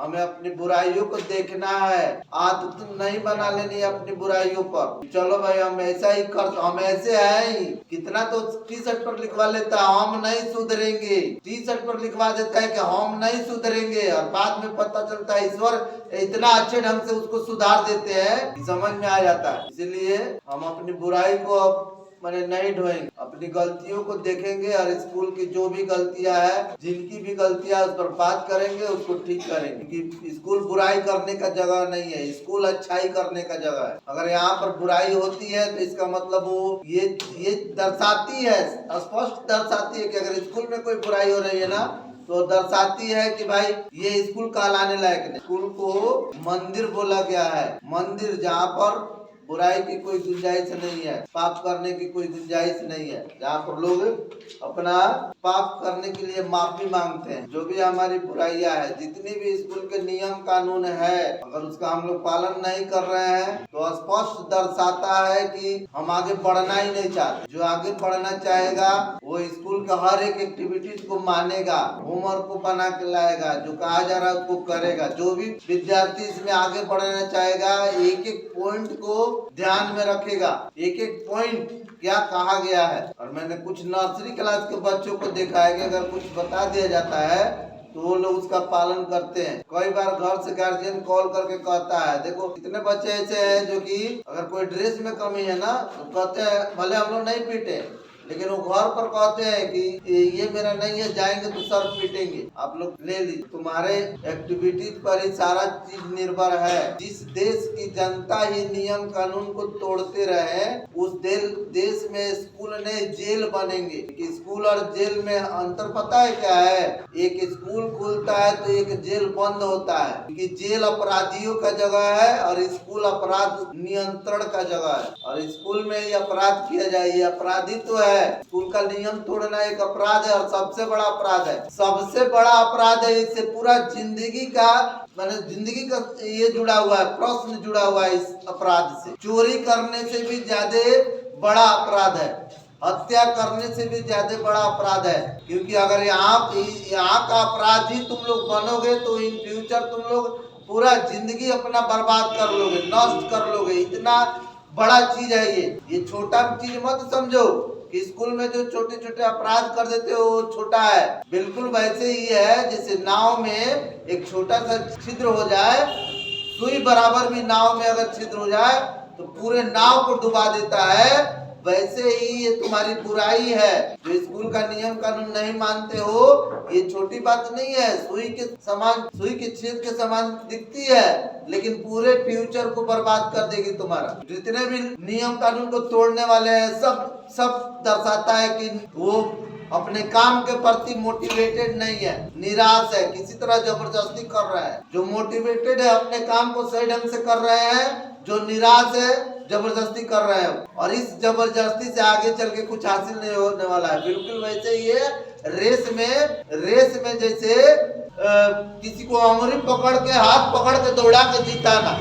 हमें अपनी बुराइयों को देखना है, आदत नहीं बना लेनी है अपनी बुराइयों पर। चलो भाई हम ऐसा ही कर, हम ऐसे हैं ही। कितना तो टी शर्ट पर लिखवा लेता है हम नहीं सुधरेंगे, टी शर्ट पर लिखवा देता है कि हम नहीं सुधरेंगे, और बाद में पता चलता है ईश्वर इतना अच्छे ढंग से उसको सुधार देते हैं कि समझ में आ जाता है। इसलिए हम अपनी बुराई को मैंने नहीं ढोएंगे, अपनी गलतियों को देखेंगे और स्कूल की जो भी गलतियां है, जिनकी भी गलतियां, उस पर बात करेंगे, उसको ठीक करेंगे। क्योंकि स्कूल बुराई करने का जगह नहीं है, स्कूल अच्छाई करने का जगह है। अगर यहाँ पर बुराई होती है तो इसका मतलब वो ये दर्शाती है, स्पष्ट दर्शाती है कि अगर स्कूल में कोई बुराई हो रही है ना, तो दर्शाती है कि भाई ये स्कूल कहलाने लायक नहीं। स्कूल को मंदिर बोला गया है, मंदिर जहाँ पर बुराई की कोई गुंजाइश नहीं है, पाप करने की कोई गुंजाइश नहीं है, जहाँ पर लोग अपना पाप करने के लिए माफी मांगते हैं। जो भी हमारी बुराइयां है, जितनी भी स्कूल के नियम कानून है, अगर उसका हम लोग पालन नहीं कर रहे हैं तो स्पष्ट दर्शाता है कि हम आगे बढ़ना ही नहीं चाहते। जो आगे बढ़ना चाहेगा वो स्कूल का हर एक एक्टिविटीज को मानेगा, होमवर्क को बना के लाएगा, जो कहा जा रहा है उसको करेगा। जो भी विद्यार्थी इसमें आगे बढ़ना चाहेगा एक एक पॉइंट को ध्यान में रखेगा, एक एक पॉइंट क्या कहा गया है। और मैंने कुछ नर्सरी क्लास के बच्चों को देखा है कि अगर कुछ बता दिया जाता है तो वो लोग उसका पालन करते हैं। कई बार घर से गार्जियन कॉल करके कहता है, देखो कितने बच्चे ऐसे हैं जो कि अगर कोई ड्रेस में कमी है ना तो कहते हैं भले हम लोग नहीं पीटे, लेकिन वो घर पर कहते हैं कि ये मेरा नहीं है, जाएंगे तो सर पीटेंगे, आप लोग ले लीजिए। तुम्हारे एक्टिविटीज पर ही सारा चीज निर्भर है। जिस देश की जनता ही नियम कानून को तोड़ते रहे, उस देश में स्कूल नहीं जेल बनेंगे। स्कूल और जेल में अंतर पता है क्या है? एक स्कूल खुलता है तो एक जेल बंद होता है, क्योंकि जेल अपराधियों का जगह है और स्कूल अपराध नियंत्रण का जगह है। और स्कूल में ही अपराध किया जाए, ये अपराधी तो है। स्कूल का नियम तोड़ना एक अपराध है और सबसे बड़ा अपराध है, सबसे बड़ा अपराध है। इससे पूरा जिंदगी का जिंदगी का ये जुड़ा हुआ है, प्रश्न जुड़ा हुआ है इस अपराध से। चोरी करने से भी ज्यादा बड़ा अपराध है, हत्या करने से भी ज्यादा बड़ा अपराध है। क्योंकि अगर यहाँ का अपराधी तुम लोग बनोगे तो इन फ्यूचर तुम लोग पूरा जिंदगी अपना बर्बाद कर लोगे, नष्ट कर लोगे। इतना बड़ा चीज है ये छोटा चीज मत समझो कि स्कूल में जो छोटे छोटे अपराध कर देते हो वो छोटा है। बिल्कुल वैसे ही है जैसे नाव में एक छोटा सा छिद्र हो जाए, सुई बराबर भी नाव में अगर छिद्र हो जाए तो पूरे नाव को डुबा देता है। वैसे ही ये तुम्हारी बुराई है, जो स्कूल का नियम कानून नहीं मानते हो, ये छोटी बात नहीं है। सुई के छेद के समान दिखती है, लेकिन पूरे फ्यूचर को बर्बाद कर देगी तुम्हारा। जितने भी नियम कानून को तोड़ने वाले हैं सब दर्शाता है कि वो अपने काम के प्रति मोटिवेटेड नहीं है, निराश है, किसी तरह जबरदस्ती कर रहा है। जो मोटिवेटेड है अपने काम को सही ढंग से कर रहे हैं, जो निराश है जबरदस्ती कर रहे हैं, और इस जबरदस्ती से आगे चल के कुछ हासिल नहीं होने वाला है। बिल्कुल वैसे ही है रेस में जैसे किसी को अंगुरी पकड़ के हाथ पकड़ के दौड़ा के जिताना,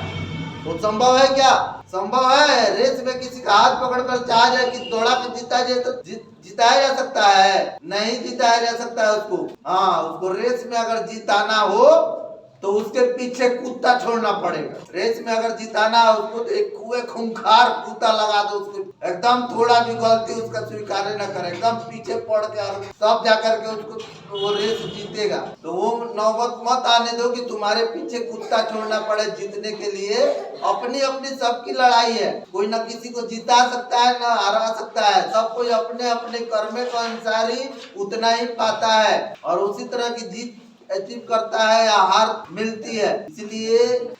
वो संभव है क्या? संभव है? रेस में किसी का हाथ पकड़ कर चाह जाए कि दौड़ा के जीता जाए तो जिताया जा सकता है? नहीं जिताया जा सकता है उसको। हाँ, उसको रेस में अगर जिताना हो तो उसके पीछे कुत्ता छोड़ना पड़ेगा। रेस में अगर जिताना है उसको तो एक खूंखार कुत्ता लगा दो, उसको एकदम थोड़ा भी गलती उसका स्वीकार न करे, एकदम पीछे पड़ के और सब जाकर के उसको वो रेस जीतेगा। तो वो नौबत मत आने दो कि तुम्हारे पीछे कुत्ता छोड़ना पड़े जीतने के लिए। अपनी अपनी सबकी लड़ाई है, कोई न किसी को जिता सकता है न हरा सकता है। सब कोई अपने अपने कर्म के अनुसार ही उतना ही पाता है और उसी तरह की जीत अचीव करता है या हार मिलती है। इसलिए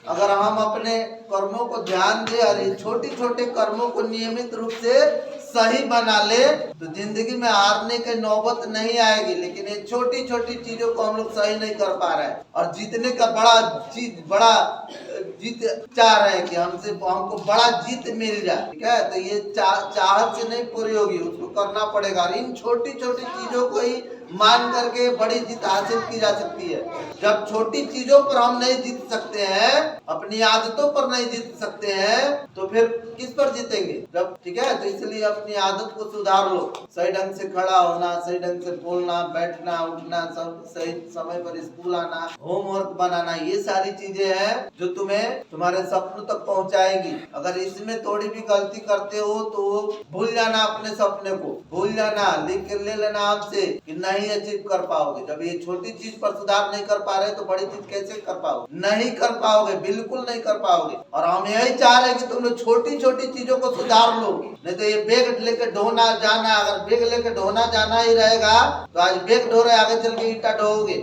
अगर हम अपने कर्मों को ध्यान दें और ये छोटे छोटे कर्मों को नियमित रूप से सही बना ले तो जिंदगी में हारने की नौबत नहीं आएगी। लेकिन ये छोटी छोटी चीजों को हम लोग सही नहीं कर पा रहे हैं और जीतने का बड़ा जीत चाह रहे हैं कि हमको बड़ा जीत मिल जाए। ठीक है, तो ये चाहत से नहीं पूरी होगी, उसको करना पड़ेगा। और इन छोटी छोटी चीजों को ही मान करके बड़ी जीत हासिल की जा सकती है। जब छोटी चीजों पर हम नहीं जीत सकते हैं, अपनी आदतों पर नहीं जीत सकते हैं, तो फिर किस पर जीतेंगे? जब ठीक है, तो इसलिए अपनी आदत को सुधार लो। सही ढंग से खड़ा होना, सही ढंग से बोलना, बैठना, उठना, सब सही समय पर स्कूल आना, होमवर्क बनाना, ये सारी चीजें हैं जो तुम्हें तुम्हारे सपनों तक पहुंचाएगी। अगर इसमें थोड़ी भी गलती करते हो तो भूल जाना, अपने सपने को भूल जाना, लिख के ले लेना आपसे कि नहीं अचीव कर पाओगे। जब ये छोटी चीज पर सुधार नहीं कर पा रहे तो बड़ी चीज कैसे कर पाओगे? नहीं कर पाओगे, बिल्कुल नहीं कर पाओगे। और हम यही चाह रहे हैं कि तुम लोग छोटी छोटी चीजों को सुधार लो, नहीं तो ये बैग लेके ढोना जाना, अगर बैग लेके ढोना जाना ही रहेगा तो आज बैग ढो रहे, आगे चल के ईटा ढोओगे।